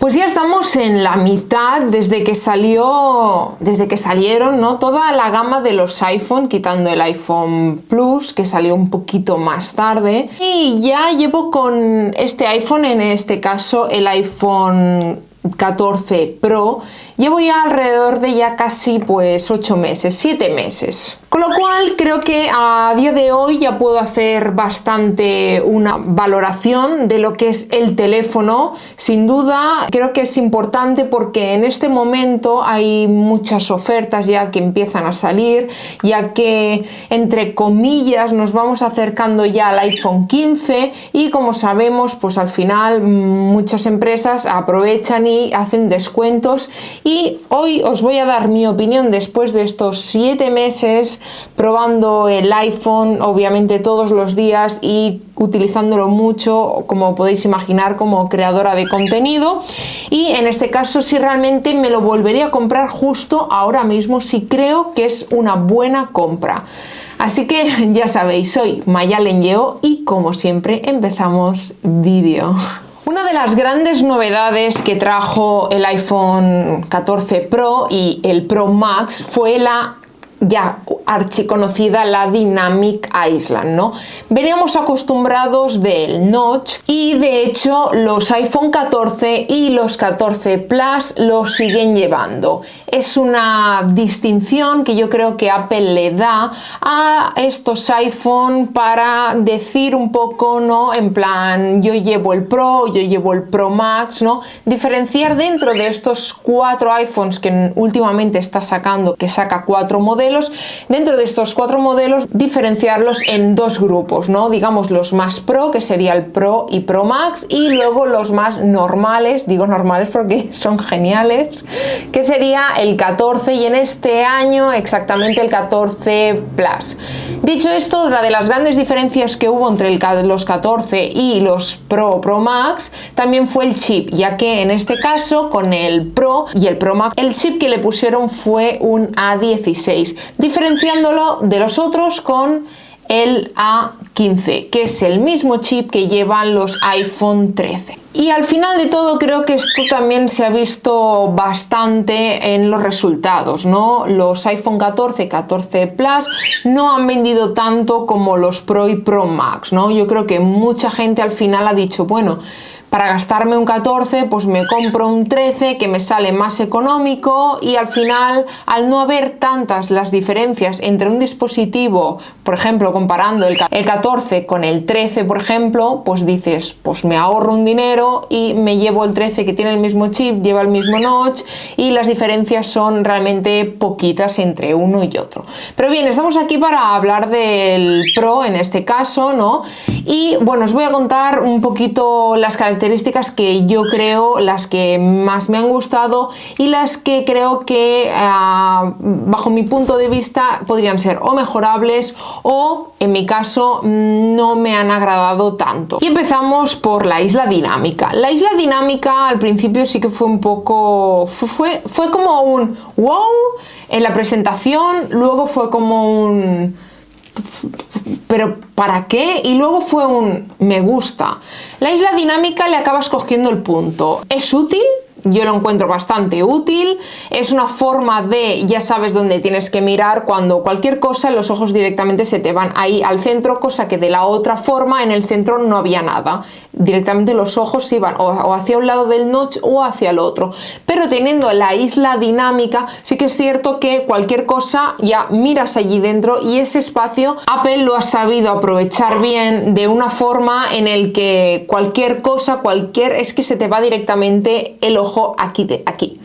Pues ya estamos en la mitad desde que salieron, ¿no? Toda la gama de los iPhone, quitando el iPhone Plus, que salió un poquito más tarde. Y ya llevo con este iPhone, en este caso el iPhone 14 Pro, llevo ya alrededor de ya casi pues 8 meses, 7 meses. Con lo cual creo que a día de hoy ya puedo hacer bastante una valoración de lo que es el teléfono. Sin duda creo que es importante porque en este momento hay muchas ofertas ya que empiezan a salir, ya que entre comillas nos vamos acercando ya al iPhone 15 y como sabemos pues al final muchas empresas aprovechan y hacen descuentos. Y hoy os voy a dar mi opinión después de estos 7 meses probando el iPhone, obviamente todos los días y utilizándolo mucho, como podéis imaginar, como creadora de contenido. Y en este caso si realmente me lo volvería a comprar justo ahora mismo, si creo que es una buena compra. Así que ya sabéis, soy Mayalen Lleó y como siempre empezamos vídeo. Una de las grandes novedades que trajo el iPhone 14 Pro y el Pro Max fue la ya archiconocida, la Dynamic Island, ¿no? Veníamos acostumbrados del notch y de hecho los iPhone 14 y los 14 Plus lo siguen llevando. Es una distinción que yo creo que Apple le da a estos iPhone para decir un poco, ¿no? En plan, yo llevo el Pro, yo llevo el Pro Max, ¿no? Diferenciar dentro de estos 4 iPhones que últimamente está sacando, que saca 4 modelos, dentro de estos 4 modelos diferenciarlos en 2 grupos, ¿no? Digamos los más Pro, que sería el Pro y Pro Max, y luego los más normales, digo normales porque son geniales, que sería el 14 y en este año exactamente el 14 Plus. Dicho esto, otra de las grandes diferencias que hubo entre los 14 y los Pro Max también fue el chip, ya que en este caso con el Pro y el Pro Max el chip que le pusieron fue un A16, diferenciándolo de los otros con el A15, que es el mismo chip que llevan los iPhone 13. Y al final de todo creo que esto también se ha visto bastante en los resultados, ¿no? Los iPhone 14, 14 Plus no han vendido tanto como los Pro y Pro Max, ¿no? Yo creo que mucha gente al final ha dicho, bueno, para gastarme un 14 pues me compro un 13 que me sale más económico, y al final, al no haber tantas las diferencias entre un dispositivo, por ejemplo comparando el 14 con el 13 por ejemplo, pues dices, pues me ahorro un dinero y me llevo el 13 que tiene el mismo chip, lleva el mismo notch y las diferencias son realmente poquitas entre uno y otro. Pero bien, estamos aquí para hablar del Pro en este caso, ¿no? Y bueno, os voy a contar un poquito las características que yo creo, las que más me han gustado y las que creo que bajo mi punto de vista podrían ser o mejorables o en mi caso no me han agradado tanto. Y empezamos por la isla dinámica. La isla dinámica al principio sí que fue un poco, fue como un wow en la presentación, luego fue como un ¿pero para qué? Y luego fue un me gusta. La isla dinámica le acabas cogiendo el punto. ¿Es útil? Yo lo encuentro bastante útil, es una forma de, ya sabes dónde tienes que mirar cuando cualquier cosa, los ojos directamente se te van ahí al centro, cosa que de la otra forma en el centro no había nada, directamente los ojos se iban o hacia un lado del notch o hacia el otro, pero teniendo la isla dinámica sí que es cierto que cualquier cosa ya miras allí dentro, y ese espacio Apple lo ha sabido aprovechar bien de una forma en el que cualquier cosa, es que se te va directamente el ojo aquí de aquí.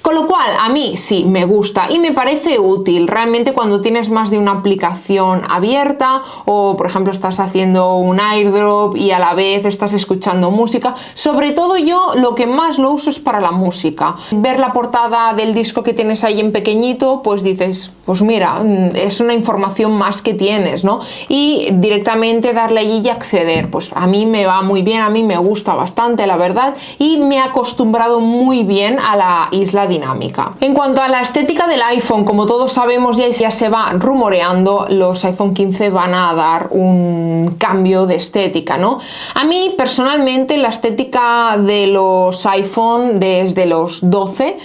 Con lo cual, a mí sí me gusta y me parece útil realmente cuando tienes más de una aplicación abierta o, por ejemplo, estás haciendo un airdrop y a la vez estás escuchando música. Sobre todo yo lo que más lo uso es para la música. Ver la portada del disco que tienes ahí en pequeñito, pues dices, pues mira, es una información más que tienes, ¿no? Y directamente darle allí y acceder. Pues a mí me va muy bien, a mí me gusta bastante, la verdad, y me he acostumbrado muy bien a la isla dinámica. dinámica. En cuanto a la estética del iPhone, como todos sabemos, ya se va rumoreando, los iPhone 15 van a dar un cambio de estética, ¿no? A mí personalmente la estética de los iPhone desde los 12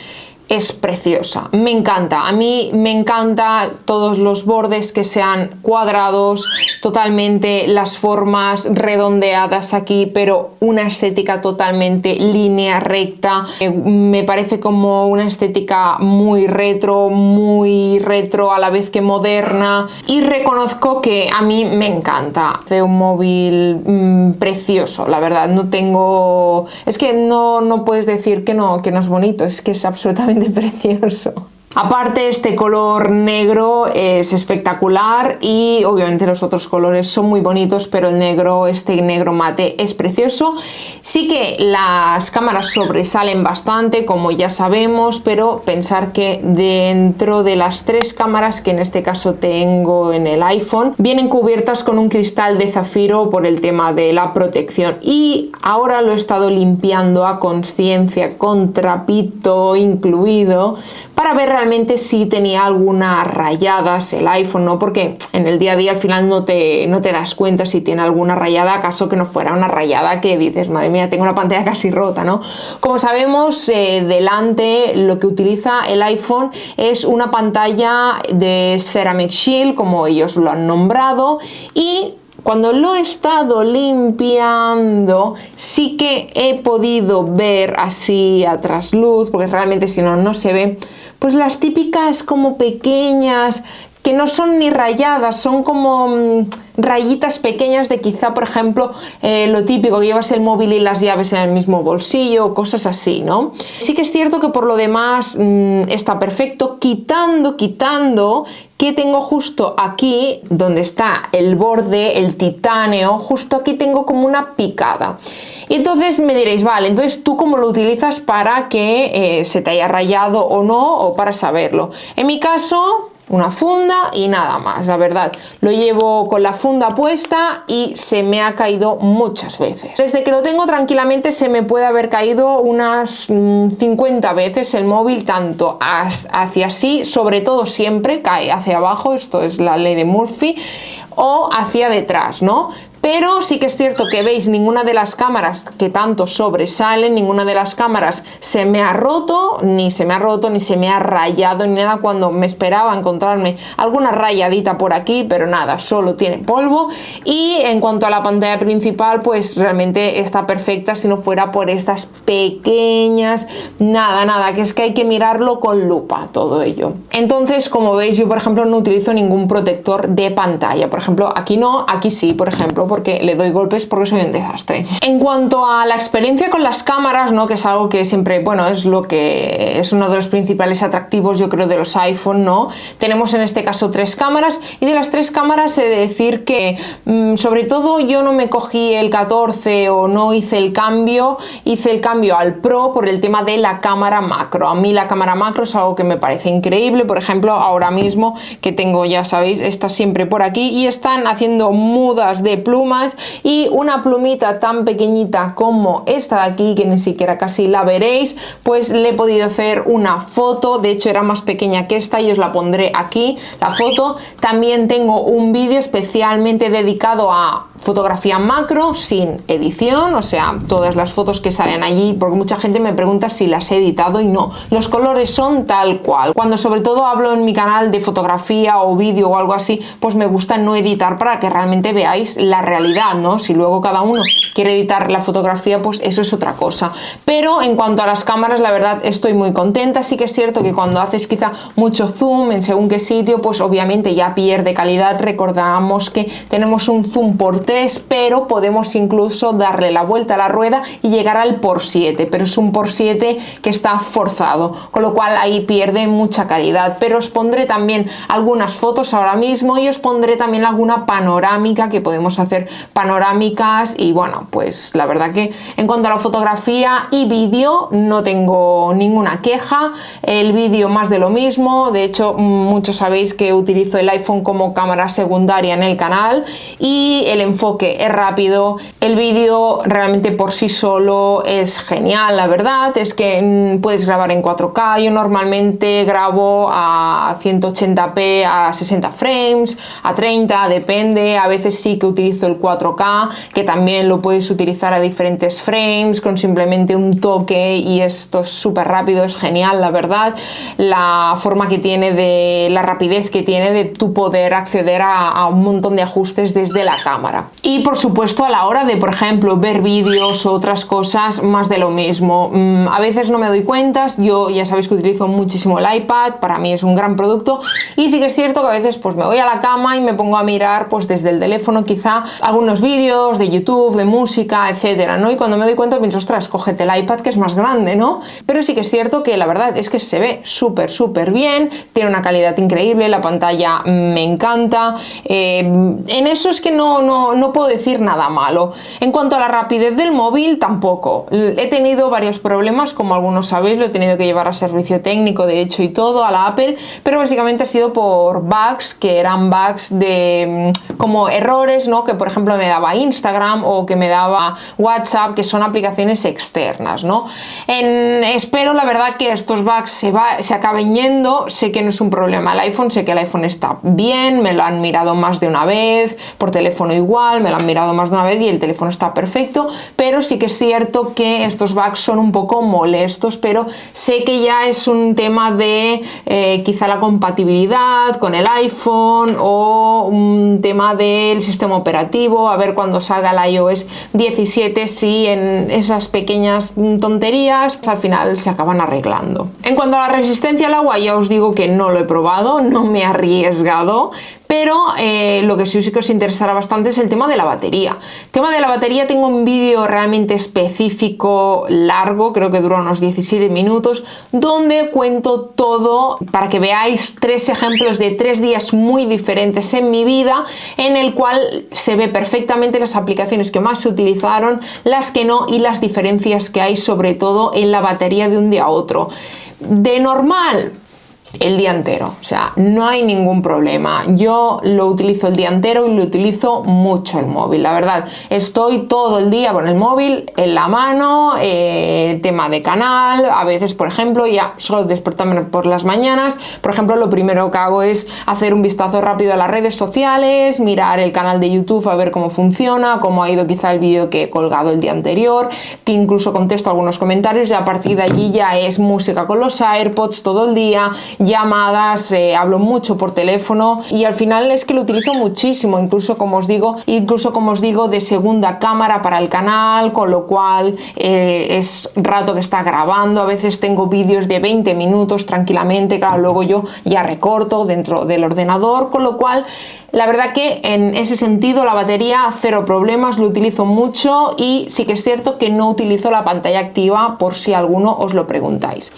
es preciosa, me encanta. A mí me encanta todos los bordes que sean cuadrados, totalmente las formas redondeadas aquí, pero una estética totalmente línea recta. Me parece como una estética muy retro a la vez que moderna, y reconozco que a mí me encanta. Es un móvil precioso, la verdad. No tengo... Es que no puedes decir que no es bonito, es que es absolutamente precioso. Aparte, este color negro es espectacular y obviamente los otros colores son muy bonitos, pero el negro, este negro mate, es precioso. Sí que las cámaras sobresalen bastante, como ya sabemos, pero pensar que dentro de las 3 cámaras que en este caso tengo en el iPhone, vienen cubiertas con un cristal de zafiro por el tema de la protección, y ahora lo he estado limpiando a conciencia con trapito incluido para ver realmente si tenía algunas rayadas el iPhone, ¿no? Porque en el día a día al final no te das cuenta si tiene alguna rayada, acaso que no fuera una rayada que dices, madre mía, tengo la pantalla casi rota, ¿no? Como sabemos, delante lo que utiliza el iPhone es una pantalla de Ceramic Shield, como ellos lo han nombrado, y cuando lo he estado limpiando sí que he podido ver así a trasluz, porque realmente si no se ve, pues las típicas como pequeñas, que no son ni rayadas, son como rayitas pequeñas de quizá, por ejemplo, lo típico que llevas el móvil y las llaves en el mismo bolsillo, cosas así, ¿no? Sí que es cierto que por lo demás está perfecto, quitando que tengo justo aquí, donde está el borde, el titáneo, justo aquí tengo como una picada. Y entonces me diréis, vale, entonces tú cómo lo utilizas para que se te haya rayado o no, o para saberlo. En mi caso, una funda y nada más, la verdad. Lo llevo con la funda puesta y se me ha caído muchas veces. Desde que lo tengo tranquilamente se me puede haber caído unas 50 veces el móvil, tanto hacia así, sobre todo siempre cae hacia abajo, esto es la ley de Murphy, o hacia detrás, ¿no? Pero sí que es cierto que veis, ninguna de las cámaras que tanto sobresalen, ninguna de las cámaras se me ha roto, ni se me ha rayado, ni nada, cuando me esperaba encontrarme alguna rayadita por aquí, pero nada, solo tiene polvo. Y en cuanto a la pantalla principal, pues realmente está perfecta, si no fuera por estas pequeñas, nada, que es que hay que mirarlo con lupa todo ello. Entonces, como veis, yo por ejemplo no utilizo ningún protector de pantalla. Por ejemplo, aquí no, aquí sí, por ejemplo, porque le doy golpes porque soy un desastre. En cuanto a la experiencia con las cámaras, ¿no? Que es algo que siempre, bueno, es lo que es uno de los principales atractivos, yo creo, de los iPhone, ¿no? Tenemos en este caso 3 cámaras, y de las 3 cámaras he de decir que sobre todo yo no me cogí el 14 o no hice el cambio al Pro por el tema de la cámara macro. A mí la cámara macro es algo que me parece increíble. Por ejemplo, ahora mismo que tengo, ya sabéis, está siempre por aquí y están haciendo mudas de plumas, y una plumita tan pequeñita como esta de aquí, que ni siquiera casi la veréis, pues le he podido hacer una foto. De hecho era más pequeña que esta y os la pondré aquí, la foto. También tengo un vídeo especialmente dedicado a fotografía macro sin edición, o sea, todas las fotos que salen allí, porque mucha gente me pregunta si las he editado, y no, los colores son tal cual. Cuando sobre todo hablo en mi canal de fotografía o vídeo o algo así, pues me gusta no editar para que realmente veáis la realidad, ¿no? Si luego cada uno quiere editar la fotografía, pues eso es otra cosa. Pero en cuanto a las cámaras, la verdad estoy muy contenta. Sí que es cierto que cuando haces quizá mucho zoom en según qué sitio, pues obviamente ya pierde calidad. Recordamos que tenemos un zoom por 3, pero podemos incluso darle la vuelta a la rueda y llegar al por 7, pero es un por 7 que está forzado, con lo cual ahí pierde mucha calidad. Pero os pondré también algunas fotos ahora mismo, y os pondré también alguna panorámica, que podemos hacer panorámicas. Y bueno, pues la verdad que en cuanto a la fotografía y vídeo no tengo ninguna queja. El vídeo más de lo mismo. De hecho, muchos sabéis que utilizo el iPhone como cámara secundaria en el canal, y el enfoque enfoque es rápido, el vídeo realmente por sí solo es genial, la verdad es que puedes grabar en 4K, yo normalmente grabo a 180p a 60 frames, a 30, depende, a veces sí que utilizo el 4K, que también lo puedes utilizar a diferentes frames con simplemente un toque y esto es súper rápido, es genial, la verdad, la forma que tiene de la rapidez que tiene de tu poder acceder a un montón de ajustes desde la cámara. Y por supuesto a la hora de, por ejemplo, ver vídeos o otras cosas, más de lo mismo. A veces no me doy cuenta, yo ya sabéis que utilizo muchísimo el iPad, para mí es un gran producto y sí que es cierto que a veces pues me voy a la cama y me pongo a mirar pues desde el teléfono quizá algunos vídeos de YouTube, de música, etcétera, ¿no? Y cuando me doy cuenta pienso, ostras, cógete el iPad que es más grande, ¿no? Pero sí que es cierto que la verdad es que se ve súper bien, tiene una calidad increíble, la pantalla me encanta, en eso es que no puedo decir nada malo. En cuanto a la rapidez del móvil, tampoco. He tenido varios problemas, como algunos sabéis, lo he tenido que llevar a servicio técnico, de hecho, y todo, a la Apple, pero básicamente ha sido por bugs, que eran bugs de como errores, ¿no? Que por ejemplo me daba Instagram o que me daba WhatsApp, que son aplicaciones externas, ¿no? Espero, la verdad, que estos bugs se acaben yendo. Sé que no es un problema el iPhone, sé que el iPhone está bien, me lo han mirado más de una vez, por teléfono igual, me lo han mirado más de una vez y el teléfono está perfecto, pero sí que es cierto que estos bugs son un poco molestos, pero sé que ya es un tema de quizá la compatibilidad con el iPhone o un tema del sistema operativo, a ver cuando salga el iOS 17 si en esas pequeñas tonterías al final se acaban arreglando. En cuanto a la resistencia al agua, ya os digo que no lo he probado, no me he arriesgado, pero lo que sí que os interesará bastante es el tema de la batería. El tema de la batería, tengo un vídeo realmente específico, largo, creo que dura unos 17 minutos, donde cuento todo para que veáis 3 ejemplos de 3 días muy diferentes en mi vida, en el cual se ve perfectamente las aplicaciones que más se utilizaron, las que no y las diferencias que hay sobre todo en la batería de un día a otro. De normal, el día entero, o sea, no hay ningún problema. Yo lo utilizo el día entero y lo utilizo mucho el móvil, la verdad. Estoy todo el día con el móvil en la mano, tema de canal, a veces, por ejemplo, ya solo despertarme por las mañanas, por ejemplo, lo primero que hago es hacer un vistazo rápido a las redes sociales, mirar el canal de YouTube a ver cómo funciona, cómo ha ido quizá el vídeo que he colgado el día anterior, que incluso contesto algunos comentarios y a partir de allí ya es música con los AirPods todo el día, llamadas, hablo mucho por teléfono y al final es que lo utilizo muchísimo, incluso como os digo de segunda cámara para el canal, con lo cual es rato que está grabando. A veces tengo vídeos de 20 minutos tranquilamente, claro, luego yo ya recorto dentro del ordenador, con lo cual la verdad que en ese sentido la batería cero problemas, lo utilizo mucho y sí que es cierto que no utilizo la pantalla activa por si alguno os lo preguntáis.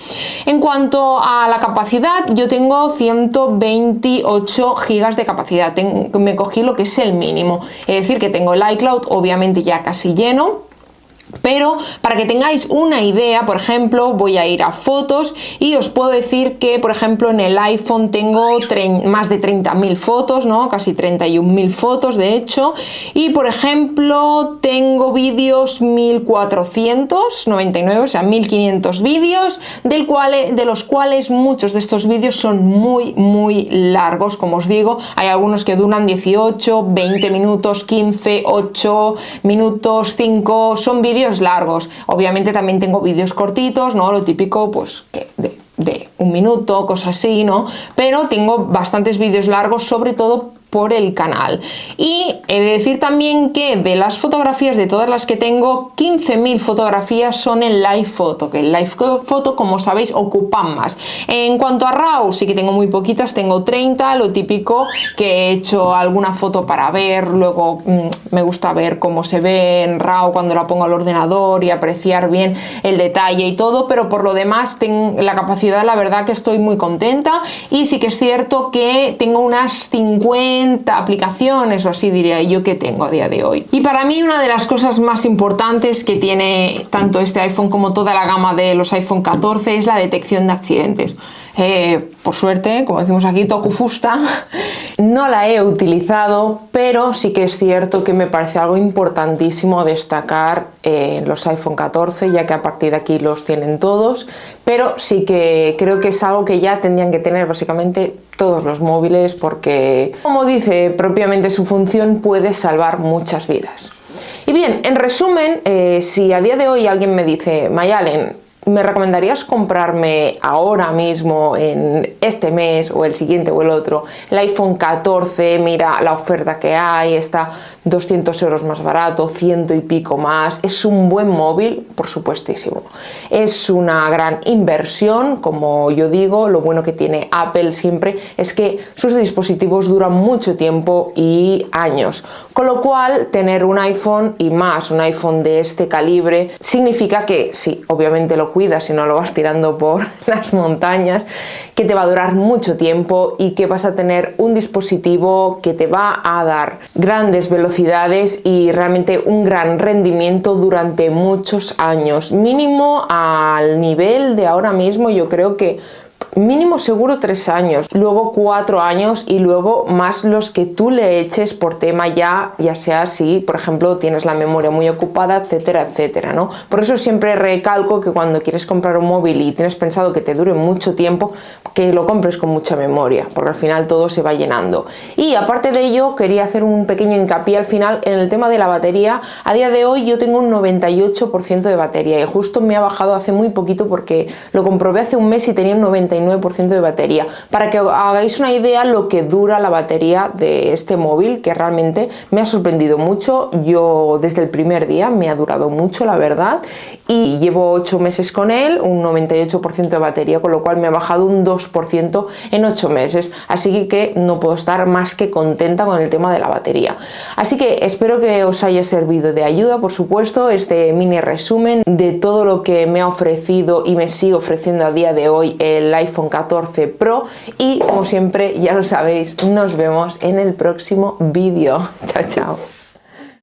En cuanto a la capacidad, yo tengo 128 GB de capacidad, me cogí lo que es el mínimo, es decir que tengo el iCloud obviamente ya casi lleno. Pero para que tengáis una idea, por ejemplo, voy a ir a fotos y os puedo decir que, por ejemplo, en el iPhone tengo más de 30.000 fotos, ¿no? Casi 31.000 fotos, de hecho. Y, por ejemplo, tengo vídeos 1.499, o sea, 1.500 vídeos, de los cuales muchos de estos vídeos son muy largos, como os digo. Hay algunos que duran 18, 20 minutos, 15, 8 minutos, 5, son vídeos largos. Obviamente también tengo vídeos cortitos, ¿no? Lo típico, pues, de un minuto, cosas así, ¿no? Pero tengo bastantes vídeos largos, sobre todo por el canal. Y he de decir también que de las fotografías, de todas las que tengo, 15.000 fotografías son en Live Photo, que el Live Photo, como sabéis, ocupan más. En cuanto a RAW, sí que tengo muy poquitas, tengo 30, lo típico, que he hecho alguna foto para ver, luego me gusta ver cómo se ve en RAW cuando la pongo al ordenador y apreciar bien el detalle y todo, pero por lo demás, la capacidad, la verdad que estoy muy contenta y sí que es cierto que tengo unas 50 aplicaciones o así diría yo que tengo a día de hoy. Y para mí una de las cosas más importantes que tiene tanto este iPhone como toda la gama de los iPhone 14 es la detección de accidentes. Por suerte, como decimos aquí, tokufusta. No la he utilizado, pero sí que es cierto que me parece algo importantísimo destacar los iPhone 14, ya que a partir de aquí los tienen todos, pero sí que creo que es algo que ya tendrían que tener básicamente todos los móviles, porque, como dice propiamente su función, puede salvar muchas vidas. Y bien, en resumen, si a día de hoy alguien me dice, Mayalen, ¿me recomendarías comprarme ahora mismo, en este mes o el siguiente o el otro, el iPhone 14? Mira la oferta que hay, está 200 euros más barato, 100 y pico más. ¿Es un buen móvil? Por supuestísimo. Es una gran inversión, como yo digo. Lo bueno que tiene Apple siempre es que sus dispositivos duran mucho tiempo y años. Con lo cual, tener un iPhone y más un iPhone de este calibre significa que sí, obviamente lo cuidas y no lo vas tirando por las montañas, que te va a durar mucho tiempo y que vas a tener un dispositivo que te va a dar grandes velocidades y realmente un gran rendimiento durante muchos años. Mínimo al nivel de ahora mismo, yo creo que mínimo seguro 3 años, luego 4 años y luego más los que tú le eches por tema ya sea si, por ejemplo, tienes la memoria muy ocupada, etcétera, etcétera, ¿no? Por eso siempre recalco que cuando quieres comprar un móvil y tienes pensado que te dure mucho tiempo, que lo compres con mucha memoria, porque al final todo se va llenando. Y aparte de ello, quería hacer un pequeño hincapié al final en el tema de la batería. A día de hoy yo tengo un 98% de batería y justo me ha bajado hace muy poquito porque lo comprobé hace un mes y tenía un 99% de batería, para que hagáis una idea lo que dura la batería de este móvil, que realmente me ha sorprendido mucho. Yo desde el primer día me ha durado mucho, la verdad, y llevo 8 meses con él, un 98% de batería, con lo cual me ha bajado un 2% en 8 meses, así que no puedo estar más que contenta con el tema de la batería. Así que espero que os haya servido de ayuda, por supuesto, este mini resumen de todo lo que me ha ofrecido y me sigue ofreciendo a día de hoy el iPhone 14 Pro, y como siempre ya lo sabéis, nos vemos en el próximo vídeo. Chao, chao.